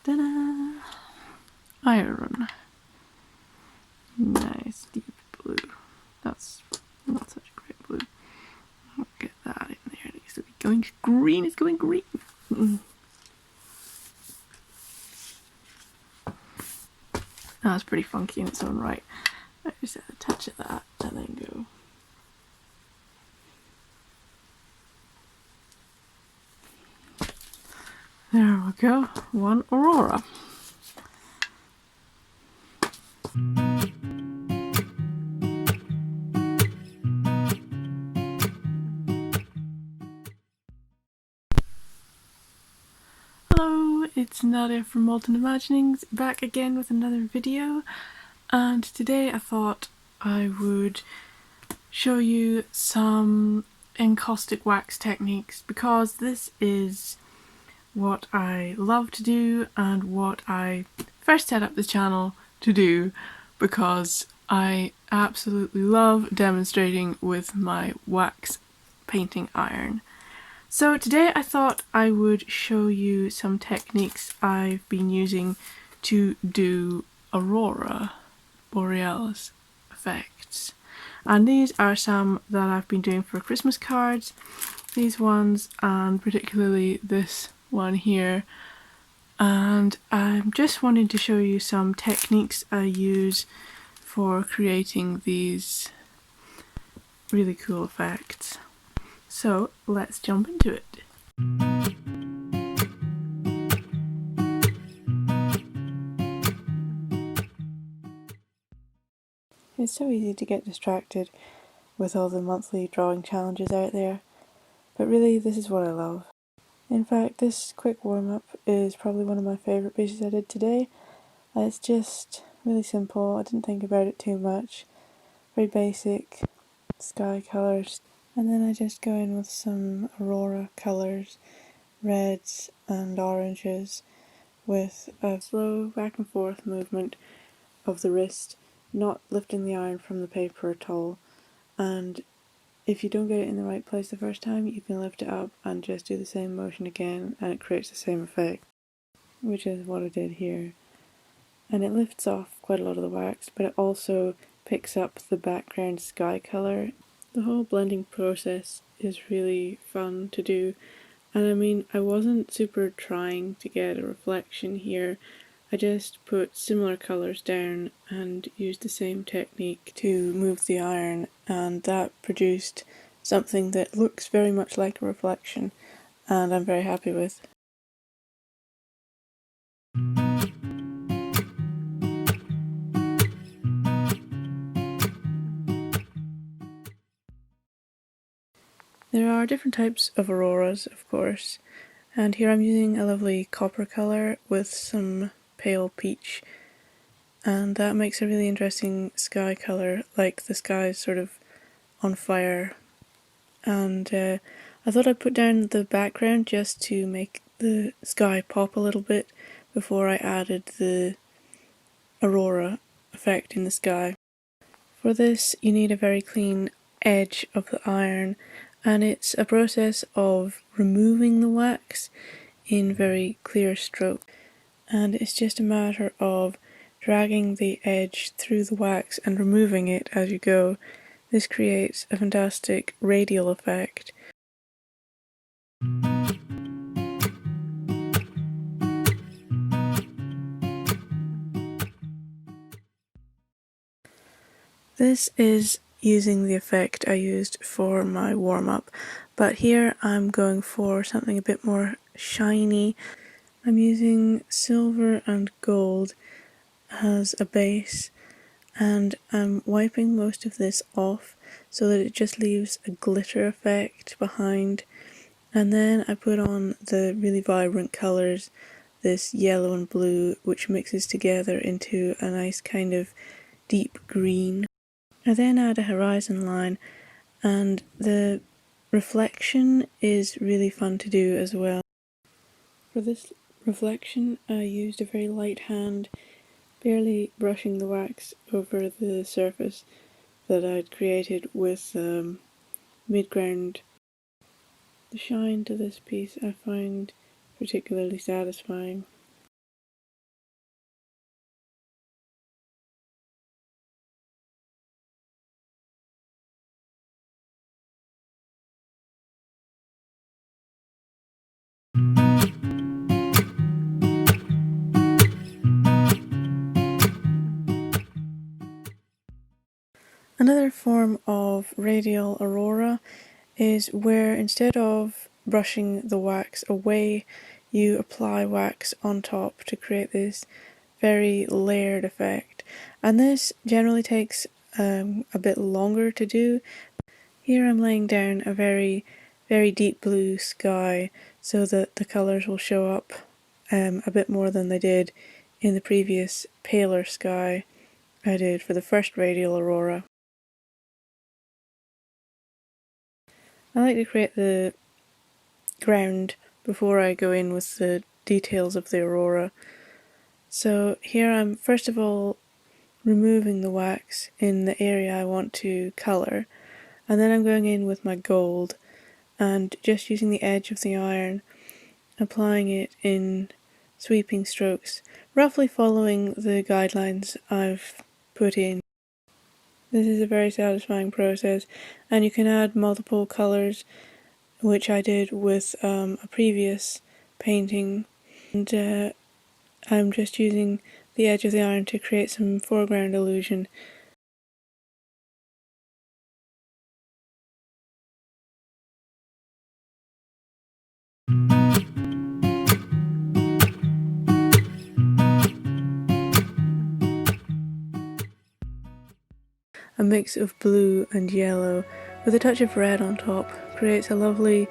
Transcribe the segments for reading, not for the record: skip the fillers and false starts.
Ta-da! Iron. Nice deep blue. That's not such a great blue. I'll get that in there. It needs to be going green. It's going green. That's pretty funky in its own right. I just add a touch of that and then go. There we go. One Aurora. Hello, it's Nadia from Molten Imaginings, back again with another video, and today I thought I would show you some encaustic wax techniques because this is what I love to do and what I first set up this channel to do because I absolutely love demonstrating with my wax painting iron. So today I thought I would show you some techniques I've been using to do Aurora Borealis effects. And these are some that I've been doing for Christmas cards, these ones, and particularly this one here. And I'm just wanting to show you some techniques I use for creating these really cool effects. So let's jump into it. It's so easy to get distracted with all the monthly drawing challenges out there, but really this is what I love. In fact, this quick warm-up is probably one of my favourite pieces I did today. It's just really simple, I didn't think about it too much, very basic sky colours, and then I just go in with some Aurora colours, reds and oranges, with a slow back and forth movement of the wrist, not lifting the iron from the paper at all. And if you don't get it in the right place the first time, you can lift it up and just do the same motion again and it creates the same effect, which is what I did here. And it lifts off quite a lot of the wax, but it also picks up the background sky colour. The whole blending process is really fun to do, and I mean, I wasn't super trying to get a reflection here. I just put similar colours down and used the same technique to move the iron, and that produced something that looks very much like a reflection, and I'm very happy with. There are different types of auroras, of course, and here I'm using a lovely copper colour with some pale peach, and that makes a really interesting sky colour, like the sky is sort of on fire. And I thought I'd put down the background just to make the sky pop a little bit before I added the aurora effect in the sky. For this you need a very clean edge of the iron, and it's a process of removing the wax in very clear strokes, and it's just a matter of dragging the edge through the wax and removing it as you go. This creates a fantastic radial effect. This is using the effect I used for my warm-up, but here I'm going for something a bit more shiny. I'm using silver and gold as a base, and I'm wiping most of this off so that it just leaves a glitter effect behind, and then I put on the really vibrant colours, this yellow and blue, which mixes together into a nice kind of deep green. I then add a horizon line, and the reflection is really fun to do as well. For this reflection I used a very light hand, barely brushing the wax over the surface that I'd created with mid-ground. The shine to this piece I find particularly satisfying. Another form of Radial Aurora is where instead of brushing the wax away, you apply wax on top to create this very layered effect. And this generally takes a bit longer to do. Here I'm laying down a very deep blue sky so that the colours will show up a bit more than they did in the previous paler sky I did for the first Radial Aurora. I like to create the ground before I go in with the details of the aurora. So here I'm first of all removing the wax in the area I want to colour, and then I'm going in with my gold and just using the edge of the iron, applying it in sweeping strokes, roughly following the guidelines I've put in. This is a very satisfying process, and you can add multiple colours, which I did with a previous painting, and I'm just using the edge of the iron to create some foreground illusion. A mix of blue and yellow with a touch of red on top creates a lovely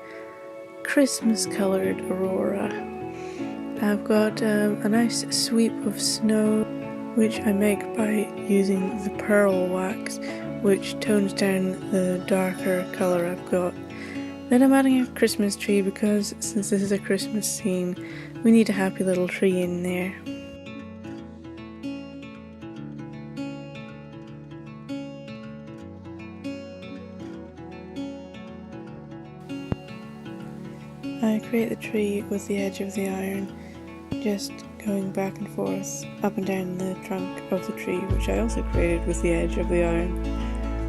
Christmas coloured aurora. I've got a nice sweep of snow which I make by using the pearl wax, which tones down the darker colour I've got. Then I'm adding a Christmas tree because since this is a Christmas scene, we need a happy little tree in there. I create the tree with the edge of the iron, just going back and forth up and down the trunk of the tree, which I also created with the edge of the iron.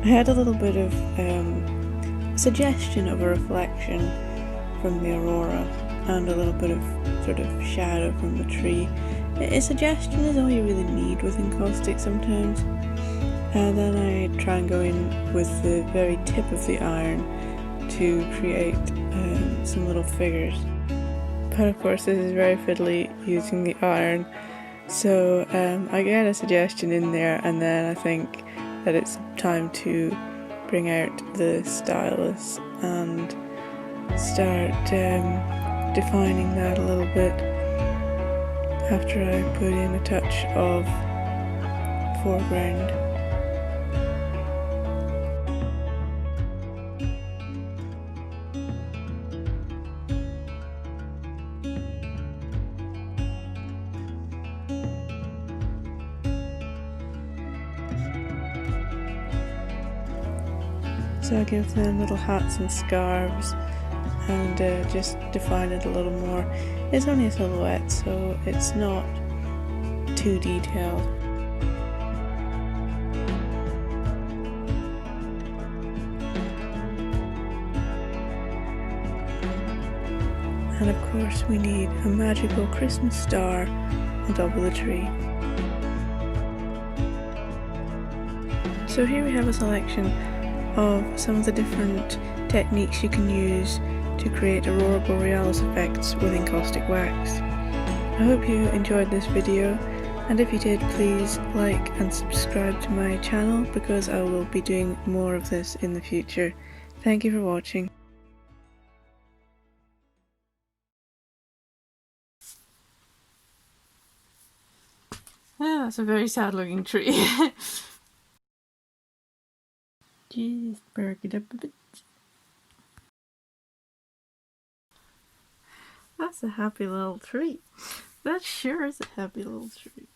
I had a little bit of suggestion of a reflection from the aurora and a little bit of sort of shadow from the tree. A suggestion is all you really need with encaustic sometimes. And then I try and go in with the very tip of the iron to create some little figures. But of course this is very fiddly using the iron, so I get a suggestion in there and then I think that it's time to bring out the stylus and start defining that a little bit after I put in a touch of foreground. So I give them little hats and scarves and just define it a little more. It's only a silhouette, so it's not too detailed. And of course we need a magical Christmas star on top of the tree. So here we have a selection of some of the different techniques you can use to create Aurora Borealis effects with encaustic wax. I hope you enjoyed this video, and if you did, please like and subscribe to my channel because I will be doing more of this in the future. Thank you for watching. Yeah, that's a very sad looking tree. Just perk it up a bit. That's a happy little tree. That sure is a happy little tree.